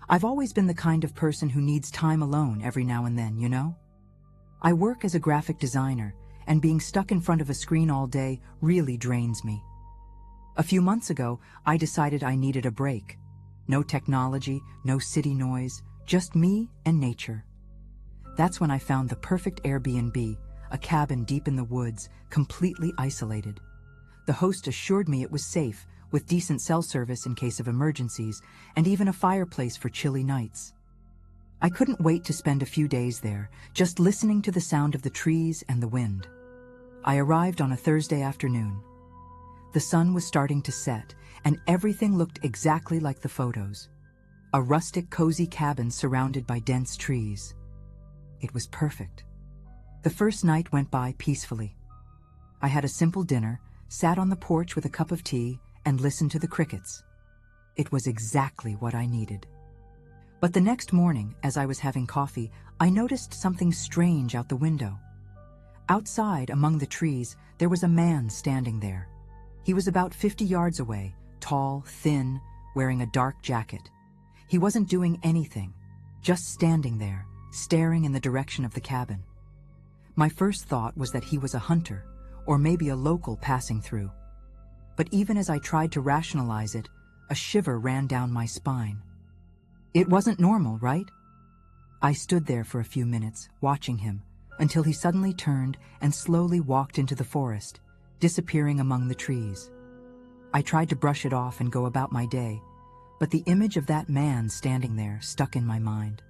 I've always been the kind of person who needs time alone every now and then, you know? I work as a graphic designer, and being stuck in front of a screen all day really drains me. A few months ago, I decided I needed a break. No technology, no city noise, just me and nature. That's when I found the perfect Airbnb, a cabin deep in the woods, completely isolated. The host assured me it was safe, with decent cell service in case of emergencies, and even a fireplace for chilly nights. I couldn't wait to spend a few days there, just listening to the sound of the trees and the wind. I arrived on a Thursday afternoon. The sun was starting to set, and everything looked exactly like the photos. A rustic, cozy cabin surrounded by dense trees. It was perfect. The first night went by peacefully. I had a simple dinner, sat on the porch with a cup of tea, and listened to the crickets. It was exactly what I needed. But the next morning, as I was having coffee, I noticed something strange out the window. Outside, among the trees, there was a man standing there. He was about 50 yards away, tall, thin, wearing a dark jacket. He wasn't doing anything, just standing there, staring in the direction of the cabin. My first thought was that he was a hunter, or maybe a local passing through. But even as I tried to rationalize it, a shiver ran down my spine. It wasn't normal, right? I stood there for a few minutes, watching him, until he suddenly turned and slowly walked into the forest, disappearing among the trees. I tried to brush it off and go about my day, but the image of that man standing there stuck in my mind.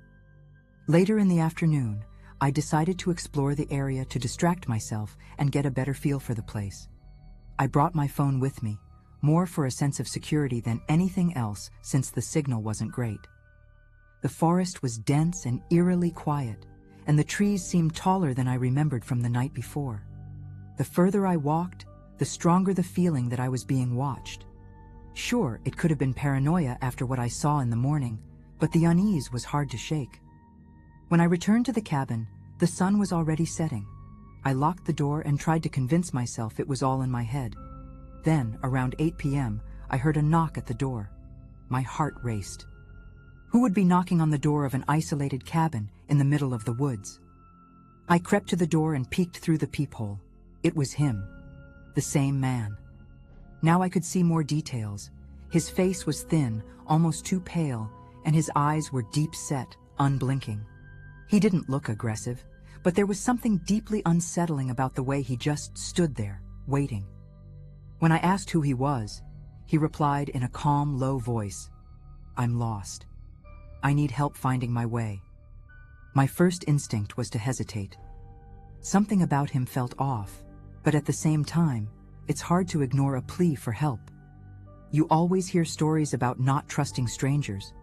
Later in the afternoon, I decided to explore the area to distract myself and get a better feel for the place. I brought my phone with me, more for a sense of security than anything else since the signal wasn't great. The forest was dense and eerily quiet, and the trees seemed taller than I remembered from the night before. The further I walked, the stronger the feeling that I was being watched. Sure, it could have been paranoia after what I saw in the morning, but the unease was hard to shake. When I returned to the cabin, the sun was already setting. I locked the door and tried to convince myself it was all in my head. Then, around 8 p.m., I heard a knock at the door. My heart raced. Who would be knocking on the door of an isolated cabin in the middle of the woods? I crept to the door and peeked through the peephole. It was him, the same man. Now I could see more details. His face was thin, almost too pale, and his eyes were deep-set, unblinking. He didn't look aggressive, but there was something deeply unsettling about the way he just stood there, waiting. When I asked who he was, he replied in a calm, low voice, "I'm lost. I need help finding my way." My first instinct was to hesitate. Something about him felt off, but at the same time, it's hard to ignore a plea for help. You always hear stories about not trusting strangers,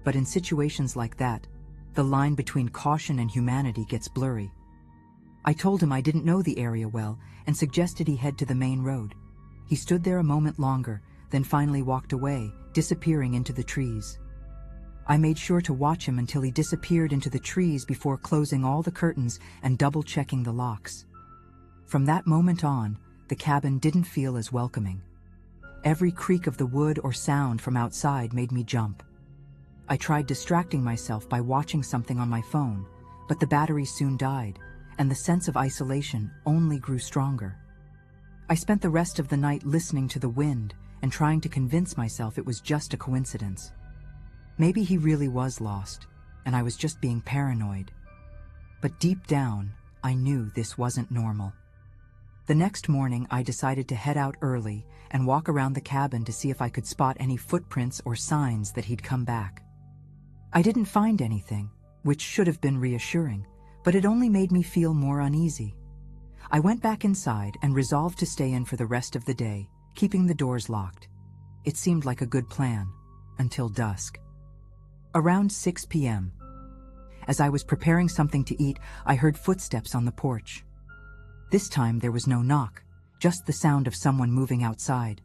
but in situations like that, the line between caution and humanity gets blurry. I told him I didn't know the area well and suggested he head to the main road. He stood there a moment longer, then finally walked away, disappearing into the trees. I made sure to watch him until he disappeared into the trees before closing all the curtains and double-checking the locks. From that moment on, the cabin didn't feel as welcoming. Every creak of the wood or sound from outside made me jump. I tried distracting myself by watching something on my phone, but the battery soon died, and the sense of isolation only grew stronger. I spent the rest of the night listening to the wind and trying to convince myself it was just a coincidence. Maybe he really was lost, and I was just being paranoid. But deep down, I knew this wasn't normal. The next morning, I decided to head out early and walk around the cabin to see if I could spot any footprints or signs that he'd come back. I didn't find anything, which should have been reassuring, but it only made me feel more uneasy. I went back inside and resolved to stay in for the rest of the day, keeping the doors locked. It seemed like a good plan, until dusk. Around 6 p.m., as I was preparing something to eat, I heard footsteps on the porch. This time there was no knock, just the sound of someone moving outside.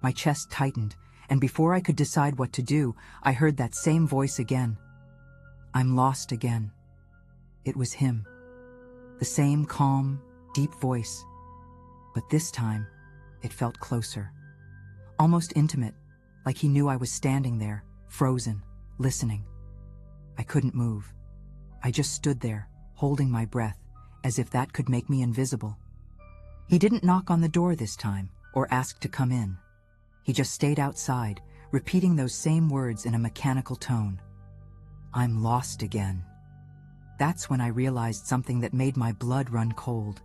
My chest tightened, and before I could decide what to do, I heard that same voice again. "I'm lost again." It was him. The same calm, deep voice. But this time, it felt closer. Almost intimate, like he knew I was standing there, frozen, listening. I couldn't move. I just stood there, holding my breath, as if that could make me invisible. He didn't knock on the door this time, or ask to come in. He just stayed outside, repeating those same words in a mechanical tone. I'm lost again. That's when I realized something that made my blood run cold.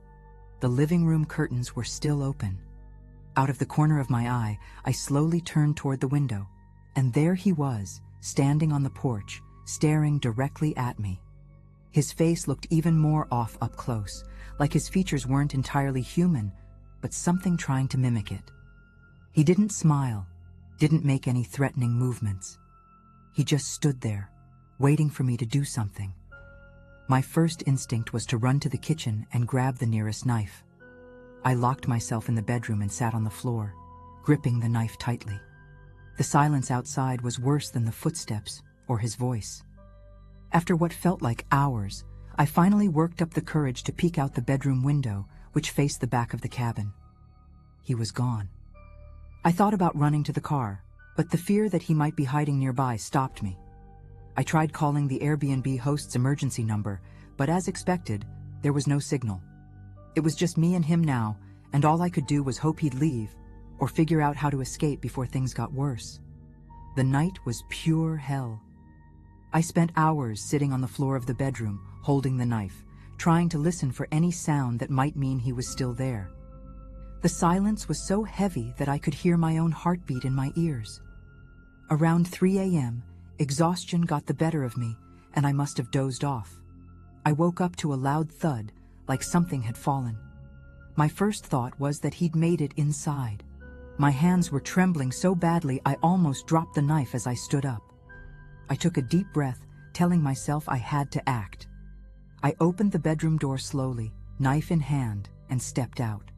The living room curtains were still open. Out of the corner of my eye, I slowly turned toward the window, and there he was, standing on the porch, staring directly at me. His face looked even more off up close, like his features weren't entirely human, but something trying to mimic it. He didn't smile, didn't make any threatening movements. He just stood there, waiting for me to do something. My first instinct was to run to the kitchen and grab the nearest knife. I locked myself in the bedroom and sat on the floor, gripping the knife tightly. The silence outside was worse than the footsteps or his voice. After what felt like hours, I finally worked up the courage to peek out the bedroom window, which faced the back of the cabin. He was gone. I thought about running to the car, but the fear that he might be hiding nearby stopped me. I tried calling the Airbnb host's emergency number, but as expected, there was no signal. It was just me and him now, and all I could do was hope he'd leave, or figure out how to escape before things got worse. The night was pure hell. I spent hours sitting on the floor of the bedroom, holding the knife, trying to listen for any sound that might mean he was still there. The silence was so heavy that I could hear my own heartbeat in my ears. Around 3 a.m., exhaustion got the better of me, and I must have dozed off. I woke up to a loud thud, like something had fallen. My first thought was that he'd made it inside. My hands were trembling so badly I almost dropped the knife as I stood up. I took a deep breath, telling myself I had to act. I opened the bedroom door slowly, knife in hand, and stepped out.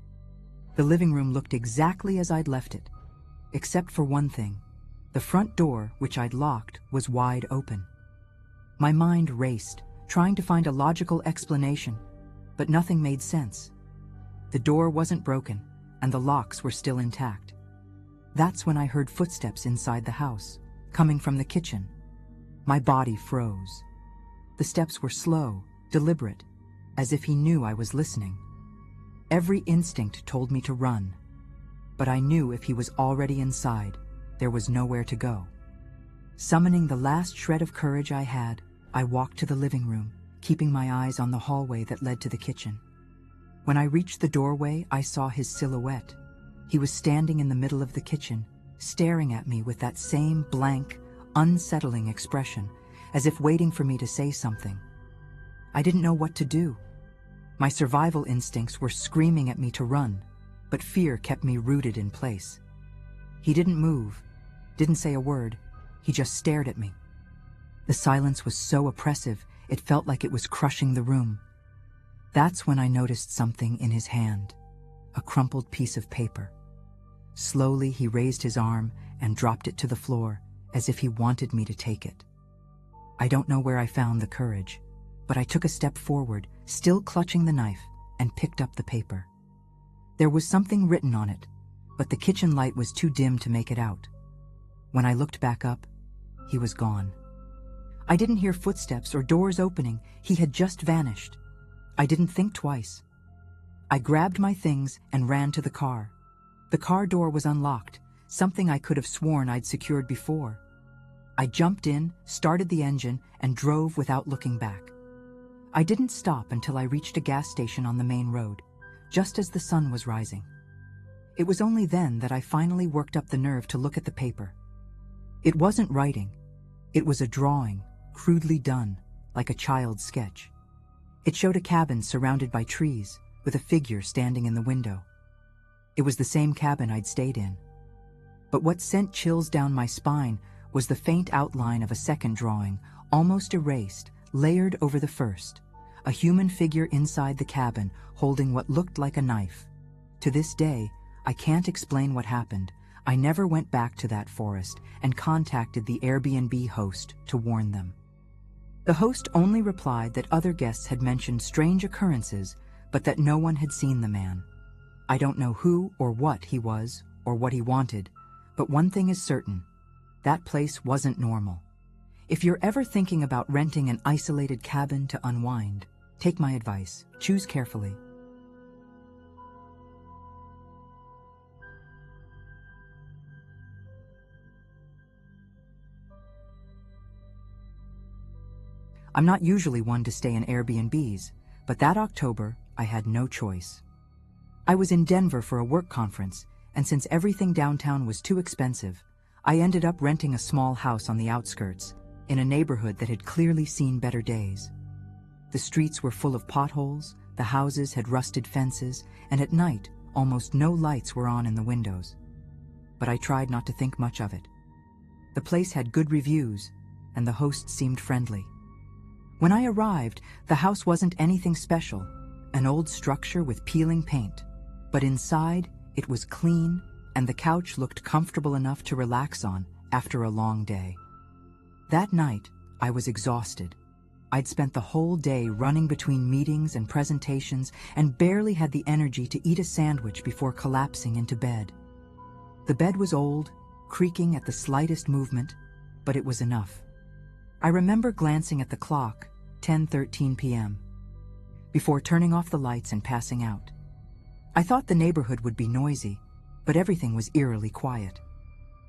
The living room looked exactly as I'd left it, except for one thing. The front door, which I'd locked, was wide open. My mind raced, trying to find a logical explanation, but nothing made sense. The door wasn't broken, and the locks were still intact. That's when I heard footsteps inside the house, coming from the kitchen. My body froze. The steps were slow, deliberate, as if he knew I was listening. Every instinct told me to run, but I knew if he was already inside, there was nowhere to go. Summoning the last shred of courage I had, I walked to the living room, keeping my eyes on the hallway that led to the kitchen. When I reached the doorway, I saw his silhouette. He was standing in the middle of the kitchen, staring at me with that same blank, unsettling expression, as if waiting for me to say something. I didn't know what to do. My survival instincts were screaming at me to run, but fear kept me rooted in place. He didn't move, didn't say a word. He just stared at me. The silence was so oppressive, it felt like it was crushing the room. That's when I noticed something in his hand, a crumpled piece of paper. Slowly, he raised his arm and dropped it to the floor, as if he wanted me to take it. I don't know where I found the courage, but I took a step forward, still clutching the knife, and picked up the paper. There was something written on it, but the kitchen light was too dim to make it out. When I looked back up, he was gone. I didn't hear footsteps or doors opening. He had just vanished. I didn't think twice. I grabbed my things and ran to the car. The car door was unlocked, something I could have sworn I'd secured before. I jumped in, started the engine, and drove without looking back. I didn't stop until I reached a gas station on the main road, just as the sun was rising. It was only then that I finally worked up the nerve to look at the paper. It wasn't writing. It was a drawing, crudely done, like a child's sketch. It showed a cabin surrounded by trees, with a figure standing in the window. It was the same cabin I'd stayed in. But what sent chills down my spine was the faint outline of a second drawing, almost erased, layered over the first. A human figure inside the cabin, holding what looked like a knife. To this day, I can't explain what happened. I never went back to that forest and contacted the Airbnb host to warn them. The host only replied that other guests had mentioned strange occurrences, but that no one had seen the man. I don't know who or what he was or what he wanted, but one thing is certain: that place wasn't normal. If you're ever thinking about renting an isolated cabin to unwind, take my advice. Choose carefully. I'm not usually one to stay in Airbnbs, but that October, I had no choice. I was in Denver for a work conference, and since everything downtown was too expensive, I ended up renting a small house on the outskirts, in a neighborhood that had clearly seen better days. The streets were full of potholes, the houses had rusted fences, and at night, almost no lights were on in the windows. But I tried not to think much of it. The place had good reviews, and the host seemed friendly. When I arrived, the house wasn't anything special, an old structure with peeling paint. But inside, it was clean, and the couch looked comfortable enough to relax on after a long day. That night, I was exhausted. I'd spent the whole day running between meetings and presentations and barely had the energy to eat a sandwich before collapsing into bed. The bed was old, creaking at the slightest movement, but it was enough. I remember glancing at the clock, 10:13 p.m., before turning off the lights and passing out. I thought the neighborhood would be noisy, but everything was eerily quiet.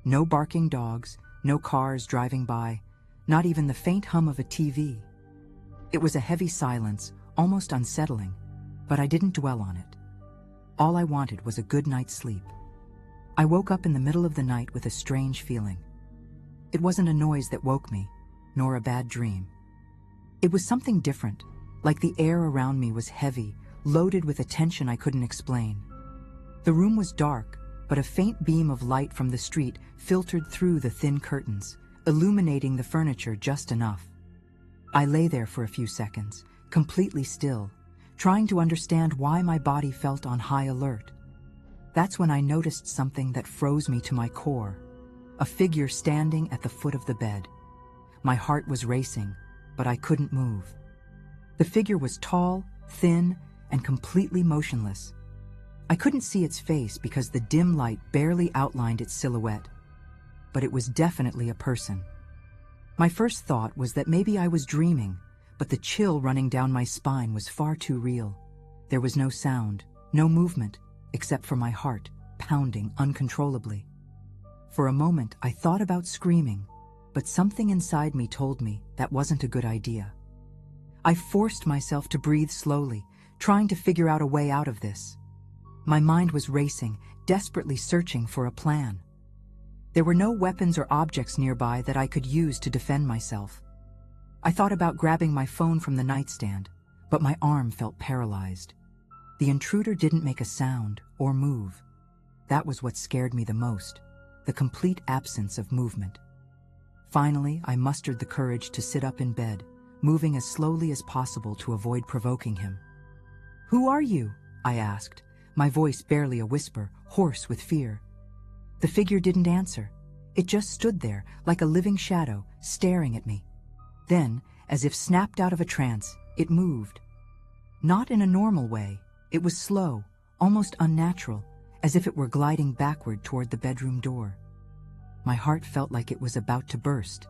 No barking dogs, no cars driving by, not even the faint hum of a TV. It was a heavy silence, almost unsettling, but I didn't dwell on it. All I wanted was a good night's sleep. I woke up in the middle of the night with a strange feeling. It wasn't a noise that woke me, nor a bad dream. It was something different, like the air around me was heavy, loaded with a tension I couldn't explain. The room was dark, but a faint beam of light from the street filtered through the thin curtains, illuminating the furniture just enough. I lay there for a few seconds, completely still, trying to understand why my body felt on high alert. That's when I noticed something that froze me to my core, a figure standing at the foot of the bed. My heart was racing, but I couldn't move. The figure was tall, thin, and completely motionless. I couldn't see its face because the dim light barely outlined its silhouette, but it was definitely a person. My first thought was that maybe I was dreaming, but the chill running down my spine was far too real. There was no sound, no movement, except for my heart pounding uncontrollably. For a moment, I thought about screaming, but something inside me told me that wasn't a good idea. I forced myself to breathe slowly, trying to figure out a way out of this. My mind was racing, desperately searching for a plan. There were no weapons or objects nearby that I could use to defend myself. I thought about grabbing my phone from the nightstand, but my arm felt paralyzed. The intruder didn't make a sound or move. That was what scared me the most, the complete absence of movement. Finally, I mustered the courage to sit up in bed, moving as slowly as possible to avoid provoking him. "Who are you?" I asked, my voice barely a whisper, hoarse with fear. The figure didn't answer. It just stood there, like a living shadow, staring at me. Then, as if snapped out of a trance, it moved. Not in a normal way. It was slow, almost unnatural, as if it were gliding backward toward the bedroom door. My heart felt like it was about to burst.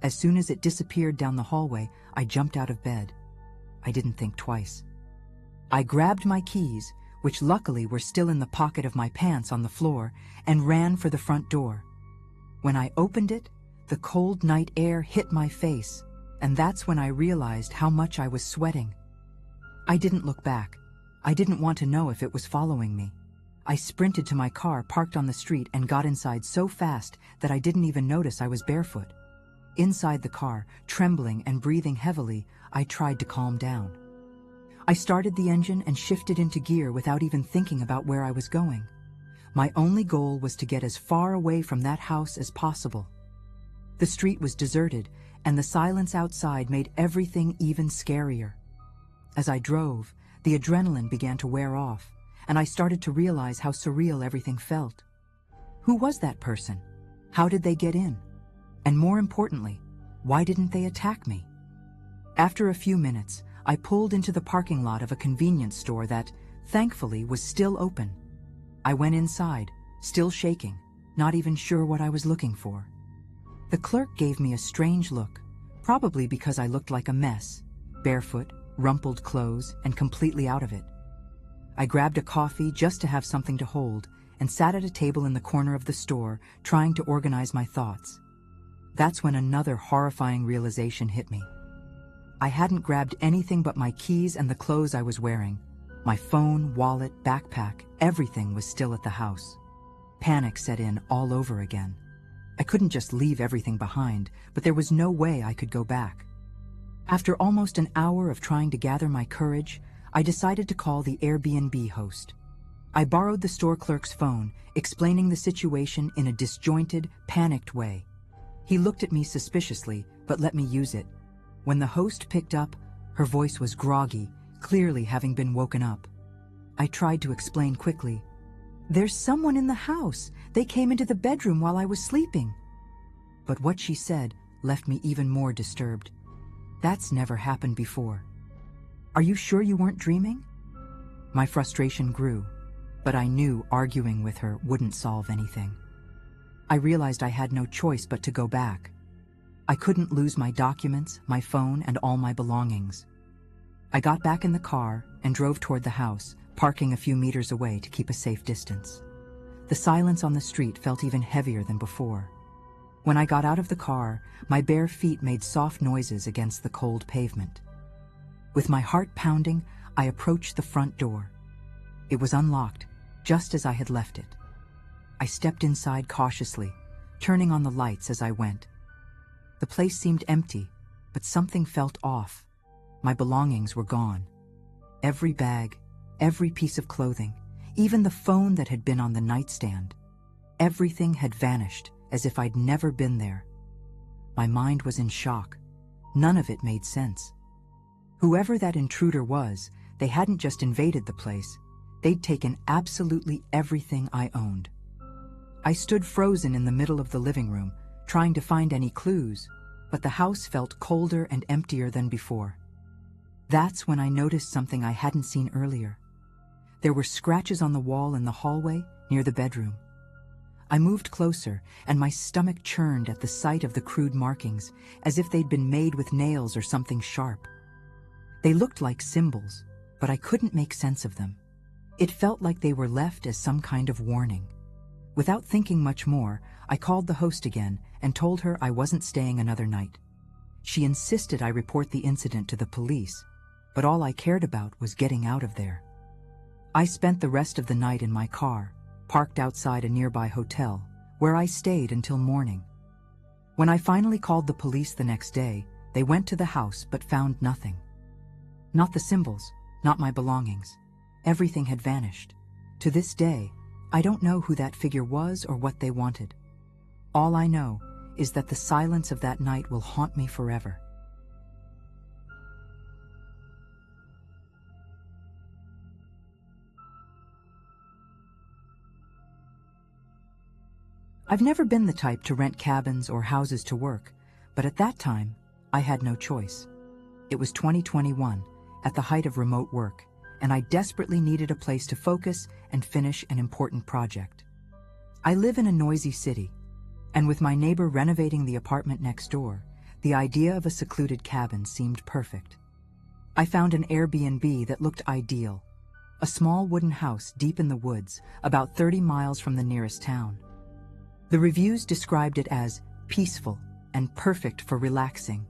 As soon as it disappeared down the hallway, I jumped out of bed. I didn't think twice. I grabbed my keys, which luckily were still in the pocket of my pants on the floor, and ran for the front door. When I opened it, the cold night air hit my face, and that's when I realized how much I was sweating. I didn't look back. I didn't want to know if it was following me. I sprinted to my car parked on the street and got inside so fast that I didn't even notice I was barefoot. Inside the car, trembling and breathing heavily, I tried to calm down. I started the engine and shifted into gear without even thinking about where I was going. My only goal was to get as far away from that house as possible. The street was deserted, and the silence outside made everything even scarier. As I drove, the adrenaline began to wear off, and I started to realize how surreal everything felt. Who was that person? How did they get in? And more importantly, why didn't they attack me? After a few minutes, I pulled into the parking lot of a convenience store that, thankfully, was still open. I went inside, still shaking, not even sure what I was looking for. The clerk gave me a strange look, Probably because I looked like a mess, barefoot, rumpled clothes, and completely out of it. I grabbed a coffee just to have something to hold and sat at a table in the corner of the store, trying to organize my thoughts. That's when another horrifying realization hit me. I hadn't grabbed anything but my keys and the clothes I was wearing. My phone, wallet, backpack, everything was still at the house. Panic set in all over again. I couldn't just leave everything behind, but there was no way I could go back. After almost an hour of trying to gather my courage, I decided to call the Airbnb host. I borrowed the store clerk's phone, explaining the situation in a disjointed, panicked way. He looked at me suspiciously, but let me use it. When the host picked up, her voice was groggy, clearly having been woken up. I tried to explain quickly. "There's someone in the house. They came into the bedroom while I was sleeping." But what she said left me even more disturbed. "That's never happened before." "Are you sure you weren't dreaming?" My frustration grew, but I knew arguing with her wouldn't solve anything. I realized I had no choice but to go back. I couldn't lose my documents, my phone, and all my belongings. I got back in the car and drove toward the house, parking a few meters away to keep a safe distance. The silence on the street felt even heavier than before. When I got out of the car, my bare feet made soft noises against the cold pavement. With my heart pounding, I approached the front door. It was unlocked, just as I had left it. I stepped inside cautiously, turning on the lights as I went. The place seemed empty, but something felt off. My belongings were gone. Every bag, every piece of clothing, even the phone that had been on the nightstand. Everything had vanished, as if I'd never been there. My mind was in shock. None of it made sense. Whoever that intruder was, they hadn't just invaded the place. They'd taken absolutely everything I owned. I stood frozen in the middle of the living room, trying to find any clues, but the house felt colder and emptier than before. That's when I noticed something I hadn't seen earlier. There were scratches on the wall in the hallway near the bedroom. I moved closer, and my stomach churned at the sight of the crude markings, as if they'd been made with nails or something sharp. They looked like symbols, but I couldn't make sense of them. It felt like they were left as some kind of warning. Without thinking much more, I called the host again and told her I wasn't staying another night. She insisted I report the incident to the police, but all I cared about was getting out of there. I spent the rest of the night in my car, parked outside a nearby hotel, where I stayed until morning. When I finally called the police the next day, they went to the house but found nothing. Not the symbols, not my belongings. Everything had vanished. To this day, I don't know who that figure was or what they wanted. All I know is that the silence of that night will haunt me forever. I've never been the type to rent cabins or houses to work, but at that time, I had no choice. It was 2021, at the height of remote work, and I desperately needed a place to focus and finish an important project. I live in a noisy city, and with my neighbor renovating the apartment next door, the idea of a secluded cabin seemed perfect. I found an Airbnb that looked ideal, a small wooden house deep in the woods, about 30 miles from the nearest town. The reviews described it as peaceful and perfect for relaxing.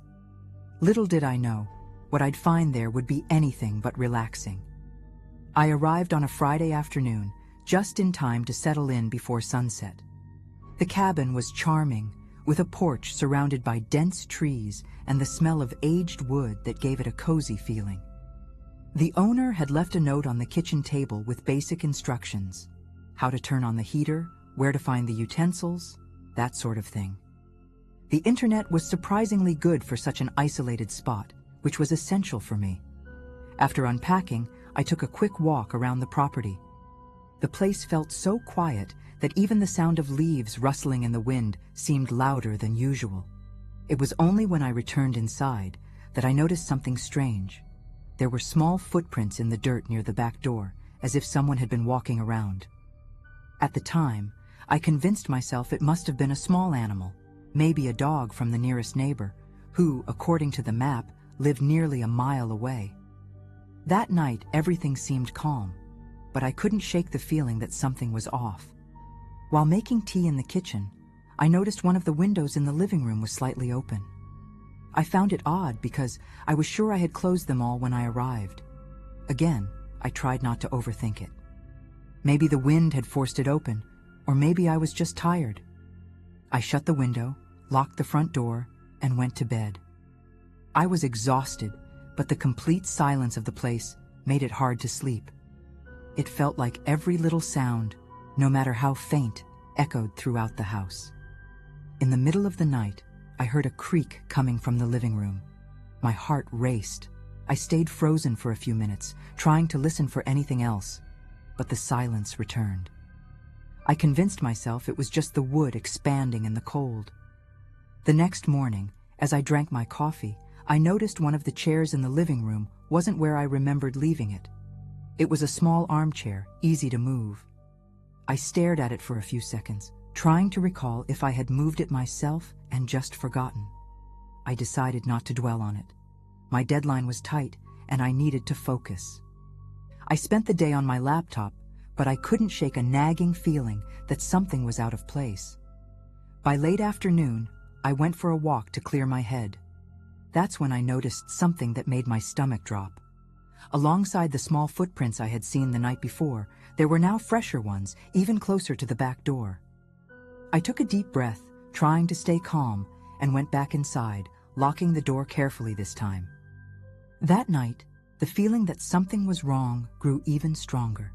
Little did I know, what I'd find there would be anything but relaxing. I arrived on a Friday afternoon, just in time to settle in before sunset. The cabin was charming, with a porch surrounded by dense trees and the smell of aged wood that gave it a cozy feeling. The owner had left a note on the kitchen table with basic instructions: how to turn on the heater, where to find the utensils, that sort of thing. The internet was surprisingly good for such an isolated spot, which was essential for me. After unpacking, I took a quick walk around the property. The place felt so quiet that even the sound of leaves rustling in the wind seemed louder than usual. It was only when I returned inside that I noticed something strange. There were small footprints in the dirt near the back door, as if someone had been walking around. At the time, I convinced myself it must have been a small animal, maybe a dog from the nearest neighbor, who, according to the map, lived nearly a mile away. That night, everything seemed calm, but I couldn't shake the feeling that something was off. While making tea in the kitchen, I noticed one of the windows in the living room was slightly open. I found it odd because I was sure I had closed them all when I arrived. Again, I tried not to overthink it. Maybe the wind had forced it open, or maybe I was just tired. I shut the window, locked the front door, and went to bed. I was exhausted, but the complete silence of the place made it hard to sleep. It felt like every little sound, no matter how faint, echoed throughout the house. In the middle of the night, I heard a creak coming from the living room. My heart raced. I stayed frozen for a few minutes, trying to listen for anything else, but the silence returned. I convinced myself it was just the wood expanding in the cold. The next morning, as I drank my coffee, I noticed one of the chairs in the living room wasn't where I remembered leaving it. It was a small armchair, easy to move. I stared at it for a few seconds, trying to recall if I had moved it myself and just forgotten. I decided not to dwell on it. My deadline was tight, and I needed to focus. I spent the day on my laptop, but I couldn't shake a nagging feeling that something was out of place. By late afternoon, I went for a walk to clear my head. That's when I noticed something that made my stomach drop. Alongside the small footprints I had seen the night before, there were now fresher ones, even closer to the back door. I took a deep breath, trying to stay calm, and went back inside, locking the door carefully this time. That night, the feeling that something was wrong grew even stronger.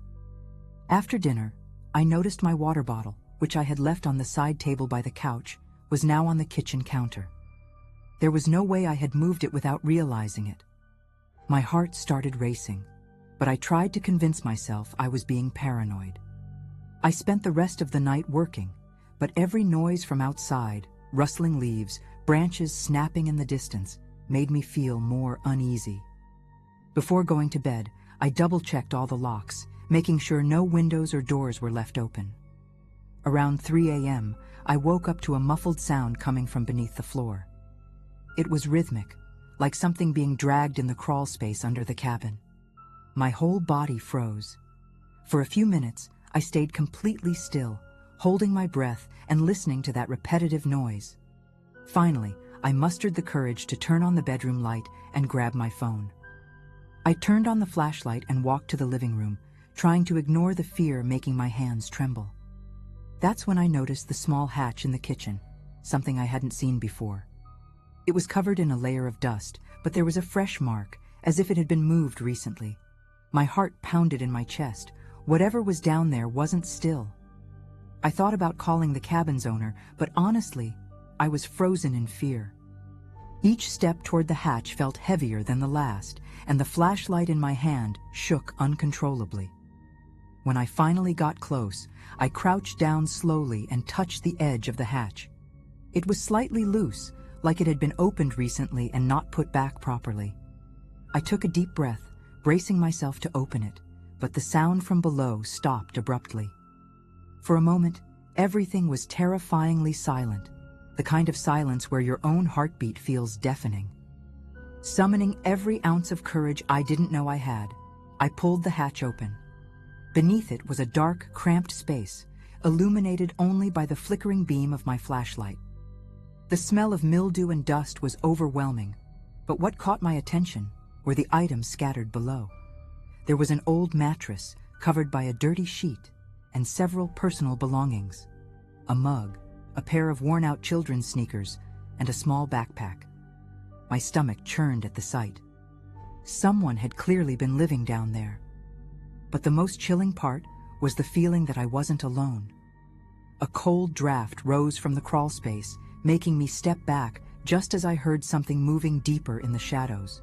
After dinner, I noticed my water bottle, which I had left on the side table by the couch, was now on the kitchen counter. There was no way I had moved it without realizing it. My heart started racing, but I tried to convince myself I was being paranoid. I spent the rest of the night working, but every noise from outside, rustling leaves, branches snapping in the distance, made me feel more uneasy. Before going to bed, I double-checked all the locks, making sure no windows or doors were left open. Around 3 a.m., I woke up to a muffled sound coming from beneath the floor. It was rhythmic, like something being dragged in the crawl space under the cabin. My whole body froze. For a few minutes, I stayed completely still, holding my breath and listening to that repetitive noise. Finally, I mustered the courage to turn on the bedroom light and grab my phone. I turned on the flashlight and walked to the living room, trying to ignore the fear making my hands tremble. That's when I noticed the small hatch in the kitchen, something I hadn't seen before. It was covered in a layer of dust, but there was a fresh mark, as if it had been moved recently. My heart pounded in my chest. Whatever was down there wasn't still. I thought about calling the cabin's owner, but honestly, I was frozen in fear. Each step toward the hatch felt heavier than the last, and the flashlight in my hand shook uncontrollably. When I finally got close, I crouched down slowly and touched the edge of the hatch. It was slightly loose, like it had been opened recently and not put back properly. I took a deep breath, bracing myself to open it, but the sound from below stopped abruptly. For a moment, everything was terrifyingly silent, the kind of silence where your own heartbeat feels deafening. Summoning every ounce of courage I didn't know I had, I pulled the hatch open. Beneath it was a dark, cramped space, illuminated only by the flickering beam of my flashlight. The smell of mildew and dust was overwhelming, but what caught my attention were the items scattered below. There was an old mattress covered by a dirty sheet and several personal belongings: a mug, a pair of worn-out children's sneakers, and a small backpack. My stomach churned at the sight. Someone had clearly been living down there. But the most chilling part was the feeling that I wasn't alone. A cold draft rose from the crawl space, making me step back just as I heard something moving deeper in the shadows.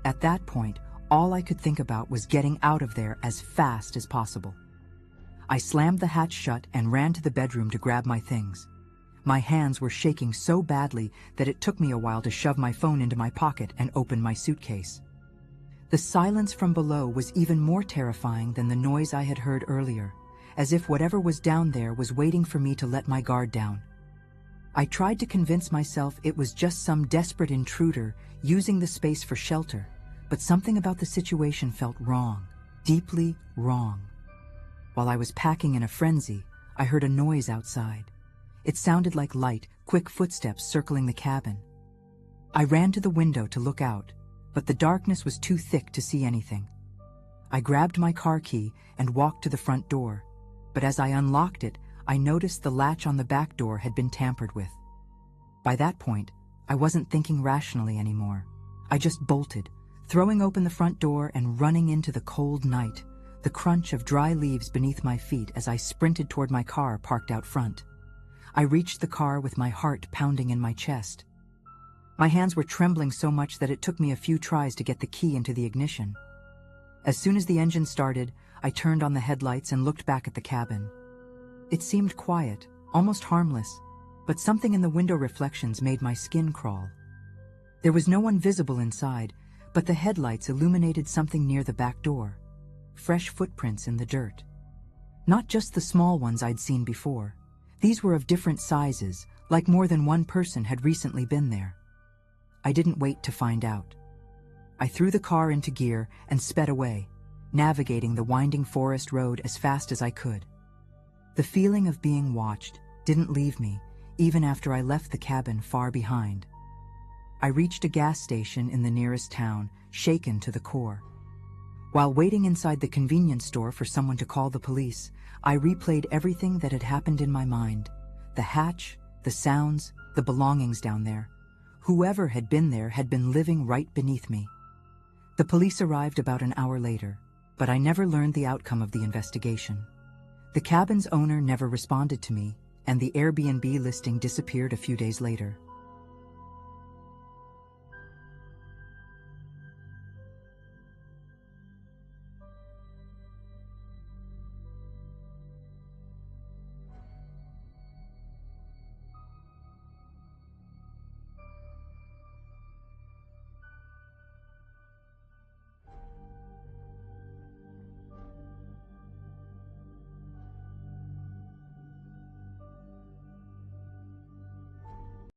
At that point, all I could think about was getting out of there as fast as possible. I slammed the hatch shut and ran to the bedroom to grab my things. My hands were shaking so badly that it took me a while to shove my phone into my pocket and open my suitcase. The silence from below was even more terrifying than the noise I had heard earlier, as if whatever was down there was waiting for me to let my guard down. I tried to convince myself it was just some desperate intruder using the space for shelter, but something about the situation felt wrong, deeply wrong. While I was packing in a frenzy, I heard a noise outside. It sounded like light, quick footsteps circling the cabin. I ran to the window to look out, but the darkness was too thick to see anything. I grabbed my car key and walked to the front door, but as I unlocked it, I noticed the latch on the back door had been tampered with. By that point, I wasn't thinking rationally anymore. I just bolted, throwing open the front door and running into the cold night, the crunch of dry leaves beneath my feet as I sprinted toward my car parked out front. I reached the car with my heart pounding in my chest. My hands were trembling so much that it took me a few tries to get the key into the ignition. As soon as the engine started, I turned on the headlights and looked back at the cabin. It seemed quiet, almost harmless, but something in the window reflections made my skin crawl. There was no one visible inside, but the headlights illuminated something near the back door. Fresh footprints in the dirt. Not just the small ones I'd seen before. These were of different sizes, like more than one person had recently been there. I didn't wait to find out. I threw the car into gear and sped away, navigating the winding forest road as fast as I could. The feeling of being watched didn't leave me, even after I left the cabin far behind. I reached a gas station in the nearest town, shaken to the core. While waiting inside the convenience store for someone to call the police, I replayed everything that had happened in my mind. The hatch, the sounds, the belongings down there. Whoever had been there had been living right beneath me. The police arrived about an hour later, but I never learned the outcome of the investigation. The cabin's owner never responded to me, and the Airbnb listing disappeared a few days later.